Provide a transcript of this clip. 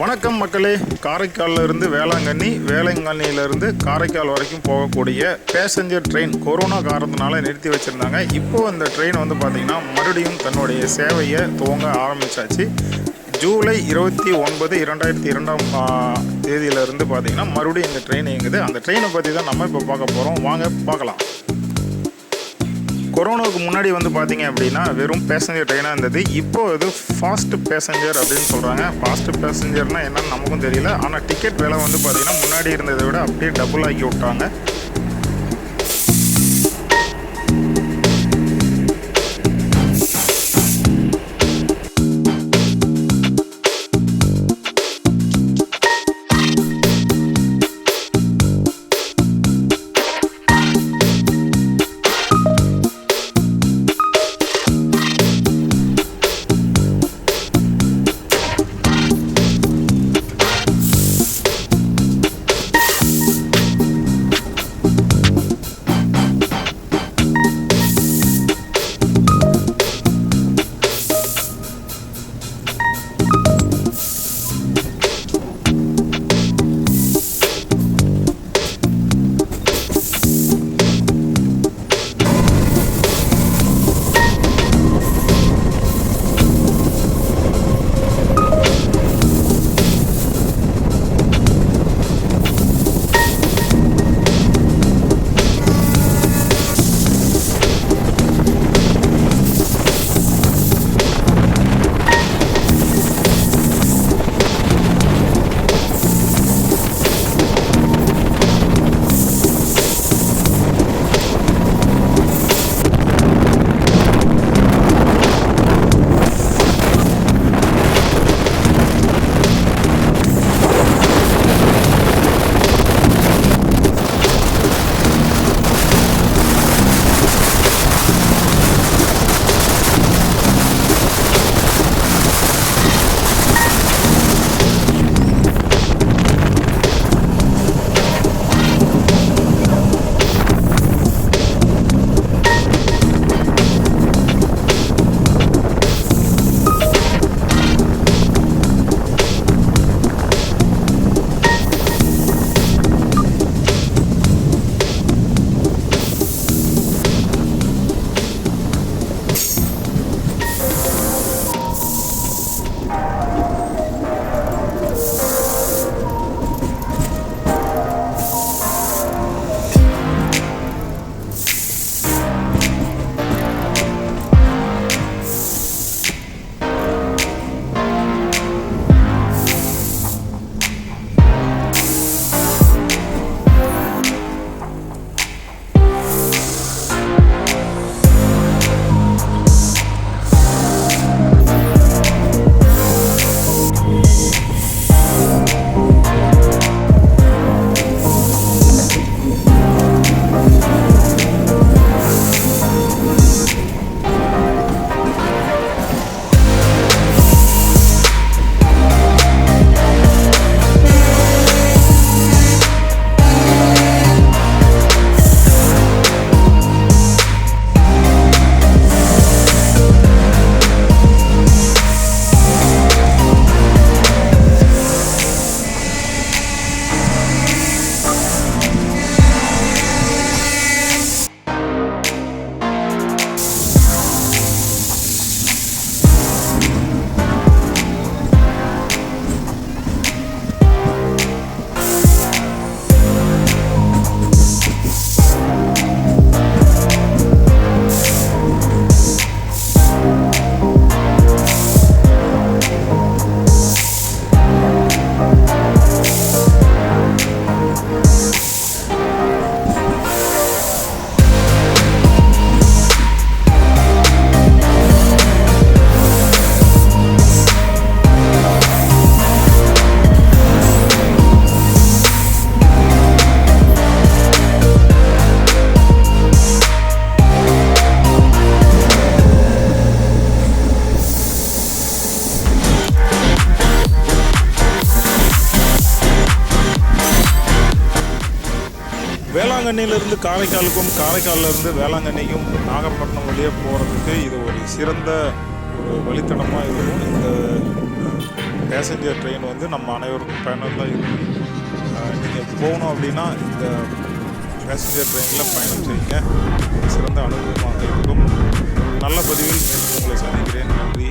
வணக்கம் மக்களே, காரைக்காலிலிருந்து வேளாங்கண்ணியிலிருந்து காரைக்கால் வரைக்கும் போகக்கூடிய பேசஞ்சர் ட்ரெயின் கொரோனா காரணத்தினால நிறுத்தி வச்சுருந்தாங்க. இப்போது அந்த ட்ரெயின் பார்த்திங்கன்னா மறுபடியும் தன்னுடைய சேவையை துவங்க ஆரம்பித்தாச்சு. ஜூலை 29, 2002 தேதியிலிருந்து பார்த்திங்கன்னா மறுபடியும் இந்த ட்ரெயின் இயங்குது. அந்த ட்ரெயினை பற்றி தான் நம்ம இப்போ பார்க்க போகிறோம். வாங்க பார்க்கலாம். கொரோனாவுக்கு முன்னாடி பார்த்திங்க அப்படின்னா வெறும் பேசஞ்சர் ட்ரெயினாக இருந்தது. இப்போது இது ஃபாஸ்ட் பேசஞ்சர் அப்படின்னு சொல்கிறாங்க. ஃபாஸ்ட் பேசஞ்சர்னால் என்னன்னு நமக்கும் தெரியல. ஆனால் டிக்கெட் விலை பார்த்திங்கன்னா முன்னாடி இருந்ததை விட அப்படியே டபுள் ஆக்கி விட்டாங்க. வேளாங்கண்ணியிலிருந்து காரைக்காலுக்கும் காரைக்காலிலிருந்து வேளாங்கண்ணிக்கும் நாகப்பட்டினம் வழியாக போகிறதுக்கு இது ஒரு சிறந்த ஒரு வழித்தடமாக இருக்கும். இந்த பேசஞ்சர் ட்ரெயின் வந்து நம்ம அனைவருக்கும் பயனுள்ளதாக இருக்கும். நீங்கள் போகணும் அப்படின்னா இந்த பேசஞ்சர் ட்ரெயினில் பயணம் செய்யுங்க. சிறந்த அனுபவமாக இருக்கும். நல்ல பதிவில் மீண்டும் உங்களை சந்திக்கிறேன். நன்றி.